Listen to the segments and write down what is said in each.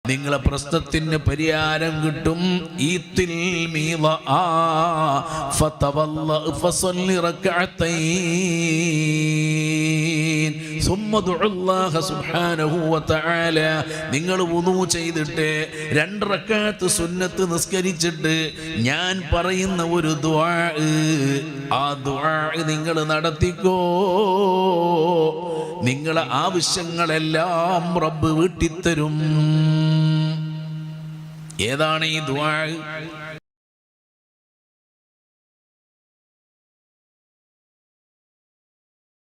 നിങ്ങളെ പ്രശ്നത്തിന് പരിഹാരം കിട്ടും. ഈത്തിൽ മീള ഫതവല്ല ഫസല്ലി റകഅതൈൻ സുമ്മ ദുഅല്ലാഹ സുബ്ഹാനഹു വതആല. നിങ്ങൾ വുളൂ ചെയ്തിട്ട് 2 റക്അത്ത് സുന്നത്ത് നിസ്കരിച്ചിട്ട് ഞാൻ പറയുന്ന ഒരു ദുആ, ആ ദുആ നിങ്ങൾ നടത്തിക്കോ. നിങ്ങളെ ആവശ്യങ്ങളെല്ലാം റബ്ബ് വീട്ടിത്തരും. ഏതാണ് ഈ ദുആ?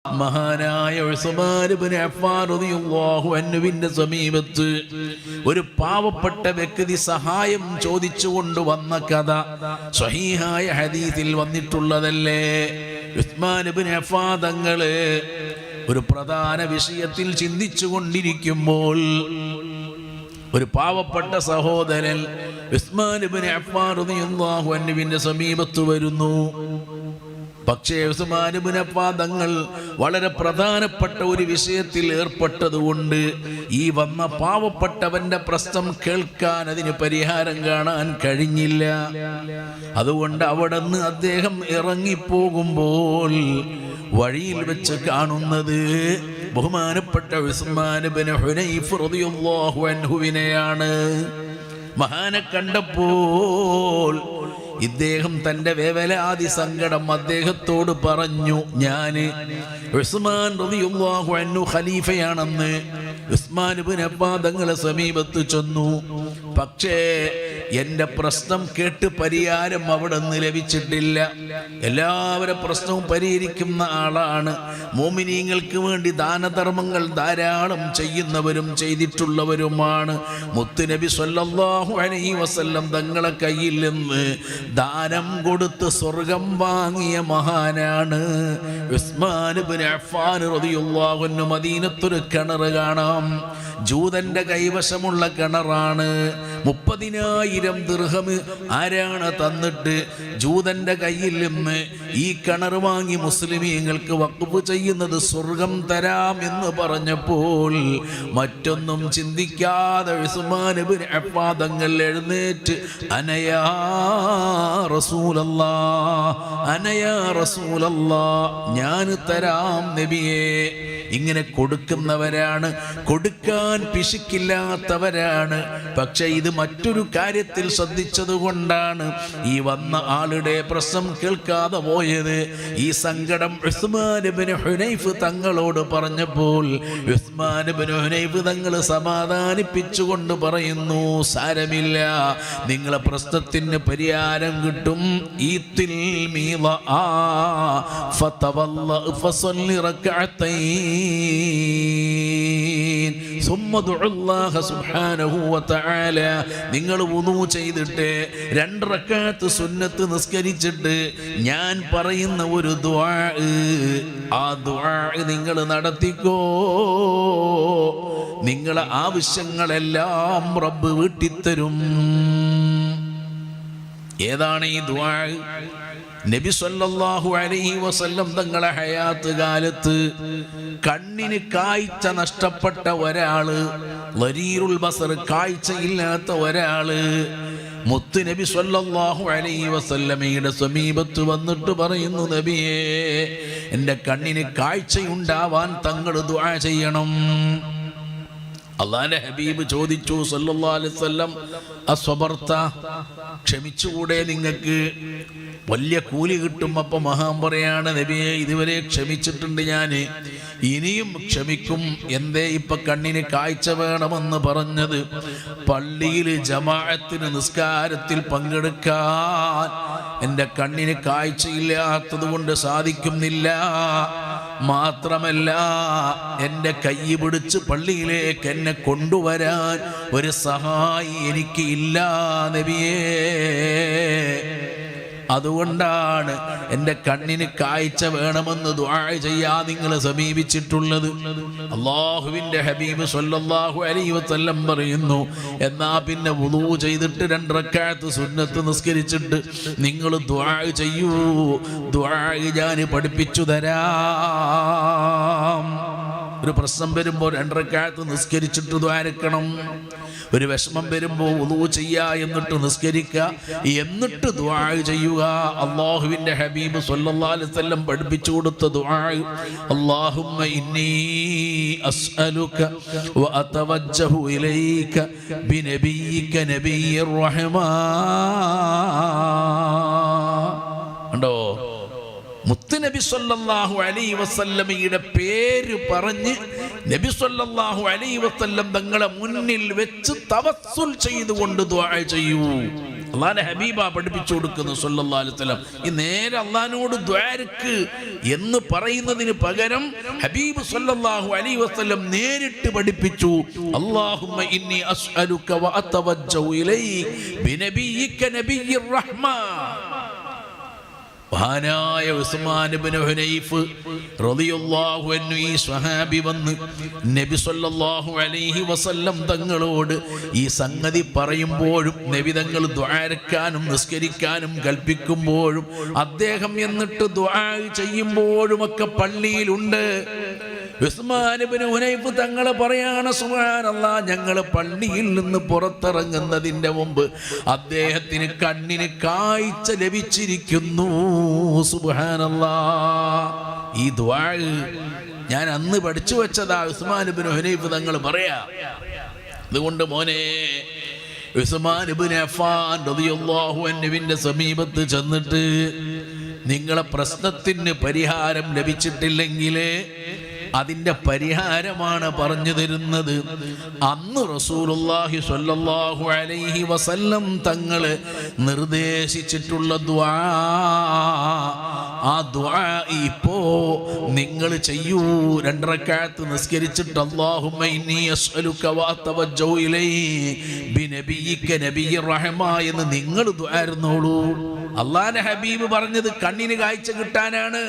മഹാനായ ഉസ്മാൻ ഇബ്നു അഫ്ഫാൻ റളിയല്ലാഹു അൻഹുവിന്റെ സമീപത്ത് ഒരു പാവപ്പെട്ട വ്യക്തി സഹായം ചോദിച്ചുകൊണ്ട് വന്ന കഥ സ്വഹീഹായ ഹദീസിൽ വന്നിട്ടുള്ളതല്ലേ. ഉസ്മാൻ ഇബ്നു അഫ്ഫാൻ തങ്ങള് ഒരു പ്രധാന വിഷയത്തിൽ ചിന്തിച്ചു കൊണ്ടിരിക്കുമ്പോൾ ഒരു പാവപ്പെട്ട സഹോദരൻ ഉസ്മാൻ ഇബ്നു അഫ്ഫാൻ റളിയല്ലാഹു അൻഹുവിന്റെ സമീപത്ത് വരുന്നു. പക്ഷേ ഉസ്മാൻ ഇബ്നു അഫ്ഫാൻ തങ്ങൾ വളരെ പ്രധാനപ്പെട്ട ഒരു വിഷയത്തിൽ ഏർപ്പെട്ടതുകൊണ്ട് ഈ വന്ന പാവപ്പെട്ടവന്റെ പ്രശ്നം കേൾക്കാൻ, അതിന് പരിഹാരം കാണാൻ കഴിഞ്ഞില്ല. അതുകൊണ്ട് അവിടെ നിന്ന് അദ്ദേഹം ഇറങ്ങിപ്പോകുമ്പോൾ വഴിയിൽ വെച്ച് കാണുന്നത് ബഹുമാനപ്പെട്ട ഉസ്മാൻ ഇബ്നു ഹുനൈഫ് റളിയല്ലാഹു അൻഹുവിനെയാണ്. മഹാനെ കണ്ടപ്പോൾ ഇദ്ദേഹം തന്റെ വേവലാതി സങ്കടം അദ്ദേഹത്തോട് പറഞ്ഞു. ഞാന് ഉസ്മാൻ റളിയല്ലാഹു അൻഹു ഖലീഫയാണെന്ന് ഉസ്മാൻ ഇബ്നു അഫ്ഫാൻ തങ്ങളെ സമീപത്ത് ചെന്നു. പക്ഷേ എന്റെ പ്രശ്നം കേട്ട് പരിഹാരം അവിടെ നിന്ന് ലഭിച്ചിട്ടില്ല. എല്ലാവരുടെ പ്രശ്നവും പരിഹരിക്കുന്ന ആളാണ്. മോമിനീങ്ങൾക്ക് വേണ്ടി ദാനധർമ്മങ്ങൾ ധാരാളം ചെയ്യുന്നവരും ചെയ്തിട്ടുള്ളവരുമാണ്. മുത്തുനബി സ്വല്ലല്ലാഹു അലൈഹി വസല്ലം തങ്ങളെ കയ്യിൽ നിന്ന് ദാനം കൊടുത്ത് സ്വർഗം വാങ്ങിയ മഹാനാണ് ഉസ്മാൻ ഇബ്നു അഫ്ഫാൻ റളിയല്ലാഹു അൻഹു. മദീനത്തൊരു കിണർ കാണാം, ജൂതന്റെ കൈവശമുള്ള കിണറാണ്. 30,000 ദിർഹം ആരാണ് തന്നിട്ട് ജൂതന്റെ കയ്യിൽ നിന്ന് ഈ കിണർ വാങ്ങി മുസ്ലിമീങ്ങൾക്ക് വഖഫ് ചെയ്യുന്നത് സ്വർഗം തരാം എന്ന് പറഞ്ഞപ്പോൾ മറ്റൊന്നും ചിന്തിക്കാതെ ഉസ്മാൻ ഇബ്നു അഫ്ഫാൻ തങ്ങൾ എഴുന്നേറ്റ് അനയാ റസൂലല്ലാഹ്, അനയാ റസൂലല്ലാഹ്, ഞാൻ തരാം നബിയേ. ഇങ്ങനെ കൊടുക്കുന്നവരാണ്, കൊടുക്കാൻ പിശുക്കില്ലാത്തവരാണ്. പക്ഷെ ഇത് മറ്റൊരു കാര്യത്തിൽ ശ്രദ്ധിച്ചതുകൊണ്ടാണ് ഈ വന്ന ആളുടെ പ്രശ്നം കേൾക്കാതെ പോയത്. ഈ സങ്കടം ഉസ്മാൻ ഇബ്നു ഹുനൈഫ് തങ്ങളോട് പറഞ്ഞപ്പോൾ ഉസ്മാൻ ഇബ്നു ഹുനൈഫ് തങ്ങൾ സമാധാനിപ്പിച്ചുകൊണ്ട് പറയുന്നു, സാരമില്ല, നിങ്ങളെ പ്രശ്നത്തിന് പരിഹാരം കിട്ടും. ഈത്തിൽ മീള ഫതവല്ല ഫസല്ലി റകഅതൈൻ സുമ്മ ദുഅല്ലാഹ സുബ്ഹാനഹു വതആല. നിങ്ങൾ വുളൂ ചെയ്തിട്ട് 2 റക്അത്ത് സുന്നത്ത് നിസ്കരിച്ചിട്ട് ഞാൻ പറയുന്ന ഒരു ദുആ, ആ ദുആ നിങ്ങൾ നടത്തിക്കോ. നിങ്ങളെ ആവശ്യങ്ങളെല്ലാം റബ്ബ് വീട്ടിത്തരും. ഏതാണ് ഈ ദുആ? നബി സല്ലല്ലാഹു അലൈഹി വസല്ലം തങ്ങളെ ഹയാത്ത് കാലത്ത് കണ്ണിന് കാഴ്ച നഷ്ടപ്പെട്ട ഒരാള്, ലരീറുൽ ബസർ, കാഴ്ചയില്ലാത്ത ഒരാള് മുത്ത് നബി സല്ലല്ലാഹു അലൈഹി വസല്ലമയുടെ സമീപത്ത് വന്നിട്ട് പറയുന്നു, നബിയേ, എൻ്റെ കണ്ണിന് കാഴ്ചയുണ്ടാവാൻ തങ്ങൾ ദുആ ചെയ്യണം. അല്ലാഹുവിന്റെ ഹബീബ് ചോദിച്ചു സല്ലല്ലാഹു അലൈഹി വസല്ലം, അസ്വബർത, ക്ഷമിച്ചുകൂടെ നിങ്ങൾക്ക്? വലിയ കൂലി കിട്ടും. അപ്പൊ മഹാൻ പറയാണ്, നബിയെ, ഇതുവരെ ക്ഷമിച്ചിട്ടുണ്ട് ഞാൻ, ഇനിയും ക്ഷമിക്കും. എന്തേ ഇപ്പൊ കണ്ണിന് കാഴ്ച വേണമെന്ന് പറഞ്ഞത്? പള്ളിയിൽ ജമാഅത്തിന് നിസ്കാരത്തിൽ പങ്കെടുക്കാൻ എൻ്റെ കണ്ണിന് കാഴ്ചയില്ലാത്തത് കൊണ്ട് സാധിക്കുന്നില്ല. മാത്രമല്ല, എൻ്റെ കൈ പിടിച്ച് പള്ളിയിലേക്ക് എന്നെ കൊണ്ടുവരാൻ ഒരു സഹായി എനിക്ക് ഇല്ല നബിയേ. അതുകൊണ്ടാണ് എൻ്റെ കണ്ണിന് കാഴ്ച വേണമെന്ന് ദുആ ചെയ്യാൻ നിങ്ങൾ സമീപിച്ചിട്ടുള്ളത്. അല്ലാഹുവിൻ്റെ ഹബീബ് സ്വല്ലല്ലാഹു അലൈഹി വസല്ലം പറയുന്നു, എന്നാ പിന്നെ വുളൂ ചെയ്തിട്ട് 2 റക്അത്ത് സുന്നത്ത് നിസ്കരിച്ചിട്ട് നിങ്ങൾ ദുആ ചെയ്യൂ. ദുആ ഞാൻ പഠിപ്പിച്ചു തരാം. ഒരു പ്രശ്നം വരുമ്പോൾ 2 റക്അത്ത് നിസ്കരിച്ചിട്ട് ദ്വാരക്കണം. ഒരു വിഷമം വരുമ്പോൾ വുളൂ ചെയ്യുക, എന്നിട്ട് നിസ്കരിക്കുക, എന്നിട്ട് ദുആ ചെയ്യുക. അല്ലാഹുവിൻ്റെ ഹബീബ് സ്വല്ലല്ലാഹു അലൈഹി വസല്ലം പഠിപ്പിച്ചു കൊടുത്ത ദുആ, അല്ലാഹുമ്മ ഇന്നി അസ്അലുക വ അതവജ്ജഹു ഇലൈക ബിനബിയിക നബിയ്യിർ റഹ്മാൻ. ഉണ്ടോ? മുത്തുനബി സല്ലല്ലാഹു അലൈഹി വസല്ലമയുടെ പേര് പറഞ്ഞ് നബി സല്ലല്ലാഹു അലൈഹി വസല്ലം തങ്ങളെ മുന്നിൽ വെച്ച് തവസ്സുൽ ചെയ്തുകൊണ്ട് ദുആ ചെയ്യൂ. അല്ലാഹുവിന്റെ ഹബീബാ പഠിപ്പിച്ചു കൊടുക്കുന്നു സല്ലല്ലാഹു അലൈഹി വസല്ലം. ഈ നേരെ അല്ലാഹുവിനോട് ദുആർക്ക് എന്ന് പറയുന്നതിന് പകരം ഹബീബ് സല്ലല്ലാഹു അലൈഹി വസല്ലം നേരിട്ട് പഠിപ്പിച്ചു, അല്ലാഹുമ്മ ഇന്നി അസ്അലുക വ അതവജ്ജഹു ഇലൈക ബിനബിയിക നബിയ്യിർ റഹ്മാൻ. മഹാനായ ഉസ്മാൻ ഇബ്നു ഹുനൈഫ് റളിയല്ലാഹു അൻഹു ഈ സ്വഹാബി വന്ന് നബി സല്ലല്ലാഹു അലൈഹി വസല്ലം തങ്ങളോട് ഈ സംഗതി പറയുമ്പോഴും നബി തങ്ങൾ ദുആരക്കാനും നിസ്കരിക്കാനും കൽപ്പിക്കുമ്പോഴും അദ്ദേഹം എന്നിട്ട് ദുആ ചെയ്യുമ്പോഴുമൊക്കെ പള്ളിയിലുണ്ട്. ഉസ്മാൻ ഇബ്നു ഹുനൈഫ് തങ്ങൾ പറയാണ്, സുബ്ഹാനല്ലാഹ്, ഞങ്ങൾ പള്ളിയിൽ നിന്ന് പുറത്തിറങ്ങുന്നതിന്റെ മുമ്പ് അദ്ദേഹത്തിന് കണ്ണിന് കാഴ്ച ലഭിച്ചിരിക്കുന്നു. സുബ്ഹാനല്ലാഹ്. ഈ ദുആ ഞാൻ അന്ന് പഠിച്ചു വെച്ചതാ. ഉസ്മാൻ ഇബ്നു ഹുനൈഫ് തങ്ങൾ പറയാ. അതുകൊണ്ട് മോനെ, ഉസ്മാൻ ഇബ്നു അഫ്ഫാൻ റളിയല്ലാഹു അൻഹുവിന്റെ സമീപത്ത് ചെന്നിട്ട് നിങ്ങളെ പ്രശ്നത്തിന് പരിഹാരം ലഭിച്ചിട്ടില്ലെങ്കിൽ അതിൻ്റെ പരിഹാരമാണ് പറഞ്ഞു തരുന്നത്. അന്ന് റസൂലുള്ളാഹി സ്വല്ലല്ലാഹു അലൈഹി വസല്ലം തങ്ങൾ നിർദ്ദേശിച്ചിട്ടുള്ള ദുആ, ആ ദുആ ഇപ്പോ നിങ്ങൾ ചെയ്യൂ. 2 റക്അത്ത് നിസ്കരിച്ചിട്ട് അല്ലാഹുമ്മ ഇന്നി അസ്അലുക വ അതവജ്ജഹു ഇലൈക ബിനബിയിക നബിയ്യിർ റഹ്മാൻ എന്ന് നിങ്ങൾ ദുആർന്നോളൂ. അല്ലാഹുവിന്റെ ഹബീബ് പറഞ്ഞത് കണ്ണിന് കാഴ്ച കിട്ടാനാണ്.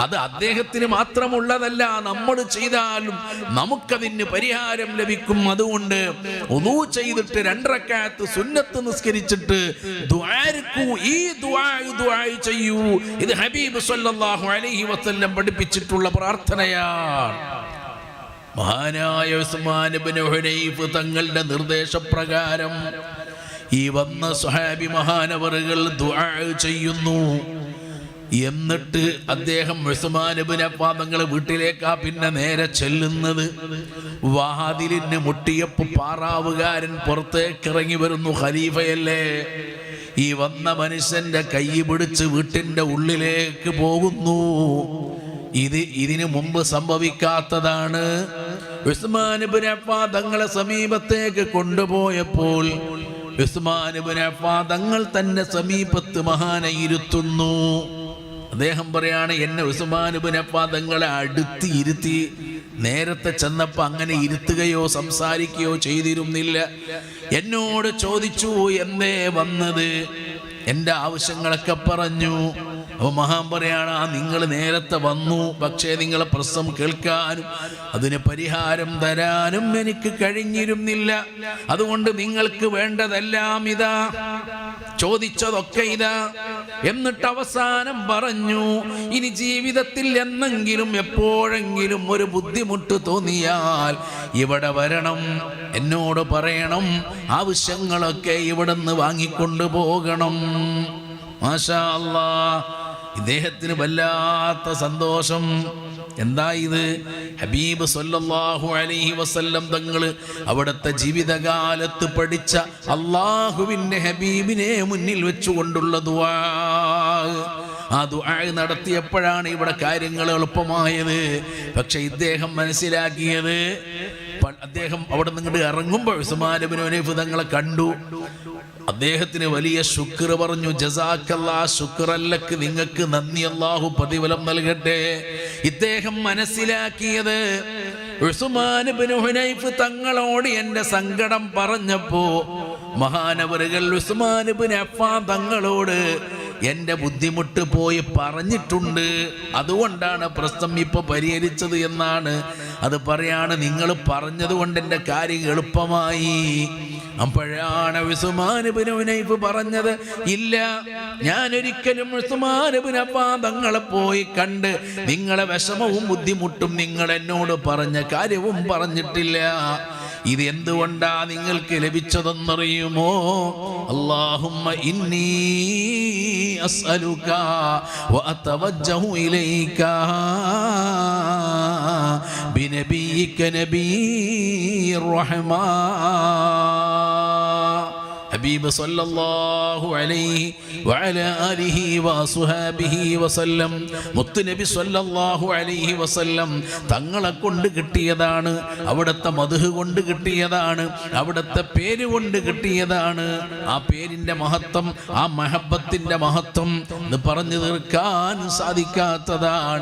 അത് അദ്ദേഹത്തിന് മാത്രമുള്ളതല്ല, നമ്മൾ ചെയ്താലും നമുക്കതിന് പരിഹാരം ലഭിക്കും. അതുകൊണ്ട് വുളൂ ചെയ്തിട്ട് 2 റക്അത്ത് സുന്നത്ത് നിസ്കരിച്ചിട്ട് ദുആർക്കൂ, ഈ ദുആ ചെയ്യൂ. ഇത് ഹബീബ് സല്ലല്ലാഹു അലൈഹി വസല്ലം പഠിപ്പിച്ചിട്ടുള്ള പ്രാർത്ഥനയാണ്. മഹാനായ ഉസ്മാൻ ഇബ്നു ഹുനൈഫ് തങ്ങളുടെ നിർദ്ദേശപ്രകാരം ഈ വന്ന സ്വഹാബി മഹാനവറുകൾ ദുആ ചെയ്യുന്നു. എന്നിട്ട് അദ്ദേഹം ഉസ്മാൻ ഇബ്നു അഫ്ഫാൻ തങ്ങളെ വീട്ടിലേക്കാ പിന്നെ നേരെ ചെല്ലുന്നത്. വാതിലിന് മുട്ടിയപ്പോൾ പാറാവുകാരൻ പുറത്തേക്ക് ഇറങ്ങി വരുന്നു. ഖലീഫയല്ലേ? ഈ വന്ന മനുഷ്യന്റെ കൈ പിടിച്ച് വീട്ടിന്റെ ഉള്ളിലേക്ക് പോകുന്നു. ഇതിനു മുമ്പ് സംഭവിക്കാത്തതാണ്. ഉസ്മാൻ ഇബ്നു അഫ്ഫാൻ തങ്ങളെ സമീപത്തേക്ക് കൊണ്ടുപോയപ്പോൾ ഉസ്മാൻ ഇബ്നു അഫ്ഫാൻ തങ്ങൾ തന്നെ സമീപത്ത് മഹാനെ ഇരുത്തുന്നു. അദ്ദേഹം പറയാണ്, എന്നെ ഉസ്മാൻ ഇബ്നു അഫ്ഫാൻ തങ്ങളെ അടുത്ത് ഇരുത്തി. നേരത്തെ ചെന്നപ്പോൾ അങ്ങനെ ഇരുത്തുകയോ സംസാരിക്കുകയോ ചെയ്തിരുന്നില്ല. എന്നോട് ചോദിച്ചു എന്തേ വന്നത്, എൻ്റെ ആവശ്യങ്ങളൊക്കെ പറഞ്ഞു. അപ്പോൾ മഹാൻ പറയാണ്, നിങ്ങൾ നേരത്തെ വന്നു, പക്ഷേ നിങ്ങളെ പ്രശ്നം കേൾക്കാനും അതിന് പരിഹാരം തരാനും എനിക്ക് കഴിഞ്ഞിരുന്നില്ല. അതുകൊണ്ട് നിങ്ങൾക്ക് വേണ്ടതെല്ലാം ഇതാ, ചോദിച്ചതൊക്കെ ഇതാ. എന്നിട്ട് അവസാനം പറഞ്ഞു, ഇനി ജീവിതത്തിൽ എന്നെങ്കിലും എപ്പോഴെങ്കിലും ഒരു ബുദ്ധിമുട്ട് തോന്നിയാൽ ഇവിടെ വരണം, എന്നോട് പറയണം, ആവശ്യങ്ങളൊക്കെ ഇവിടെ നിന്ന് വാങ്ങിക്കൊണ്ടു പോകണം. മാഷാ അല്ലാഹ്. ഇദ്ദേഹത്തിന് വല്ലാത്ത സന്തോഷം. എന്താ ഇത്? ഹബീബ് സല്ലല്ലാഹു അലൈഹി വസല്ലം തങ്ങൾ അവിടുത്തെ ജീവിതകാലത്ത് പഠിച്ച അല്ലാഹുവിൻ്റെ ഹബീബിനെ മുന്നിൽ വെച്ചുകൊണ്ടുള്ള ദുആ. ആ ദുആ നടത്തിയപ്പോഴാണ് ഇവിടെ കാര്യങ്ങൾ എളുപ്പമായത്. പക്ഷെ ഇദ്ദേഹം മനസ്സിലാക്കിയത്, അദ്ദേഹം അവിടെ നിങ്ങോട്ട് ഇറങ്ങുമ്പോൾ ഉസ്മാൻ ഇബ്നു ഹുനൈഫ് തങ്ങളെ കണ്ടു. അദ്ദേഹത്തിന് വലിയ ശുക്ർ പറഞ്ഞു. ജസാക്കല്ലാഹ്, ശുക്റല്ലക്ക്, നിങ്ങൾക്ക് നന്ദി, അല്ലാഹു പ്രതിഫലം നൽകട്ടെ. ഇദ്ദേഹം മനസ്സിലാക്കിയത്, ഉസ്മാൻ ഇബ്നു ഹുനൈഫ് തങ്ങളോട് എൻ്റെ സങ്കടം പറഞ്ഞപ്പോ മഹാനവറുകൾ ഉസ്മാൻ ഇബ്നു അഫ്ഫാൻ തങ്ങളോട് എൻ്റെ ബുദ്ധിമുട്ട് പോയി പറഞ്ഞിട്ടുണ്ട്, അതുകൊണ്ടാണ് പ്രശ്നം ഇപ്പൊ പരിഹരിച്ചത് എന്നാണ്. അത് പറയാണ്, നിങ്ങൾ പറഞ്ഞത് കൊണ്ട് എൻ്റെ കാര്യം എളുപ്പമായി. അപ്പോഴാണ് ഉസ്മാൻ ഇബ്നു ഹുനൈഫ് പറഞ്ഞത്, ഇല്ല, ഞാൻ ഒരിക്കലും ഉസ്മാൻ ഇബ്നു അഫ്ഫാൻ തങ്ങളെ പോയി കണ്ട് നിങ്ങളെ വിഷമവും ബുദ്ധിമുട്ടും നിങ്ങൾ എന്നോട് പറഞ്ഞ കാര്യവും പറഞ്ഞിട്ടില്ല. ഇത് എന്തുകൊണ്ടാ നിങ്ങൾക്ക് ലഭിച്ചതെന്നറിയുമോ? അല്ലാഹുമ്മ ഇന്നി അസ്അലുക വഅതവജ്ജഹു ഇലൈക ബിനബിയിക നബിയ്യിർ റഹ്മാ. ഹബീബ് സല്ലല്ലാഹു അലൈഹി വഅലാ ആലിഹി വസ്വഹാബിഹി വസല്ലം, മുത്തുനബി സല്ലല്ലാഹു അലൈഹി വസല്ലം തങ്ങളെ കൊണ്ട് കിട്ടിയതാണ്, അവിടുത്തെ മദ്ഹ് കൊണ്ട് കിട്ടിയതാണ്, അവിടുത്തെ പേര് കൊണ്ട് കിട്ടിയതാണ്. ആ പേരിന്റെ മഹത്വം, ആ മഹബത്തിന്റെ മഹത്വം ഇത് പറഞ്ഞു തീർക്കാൻ സാധിക്കാത്തതാണ്.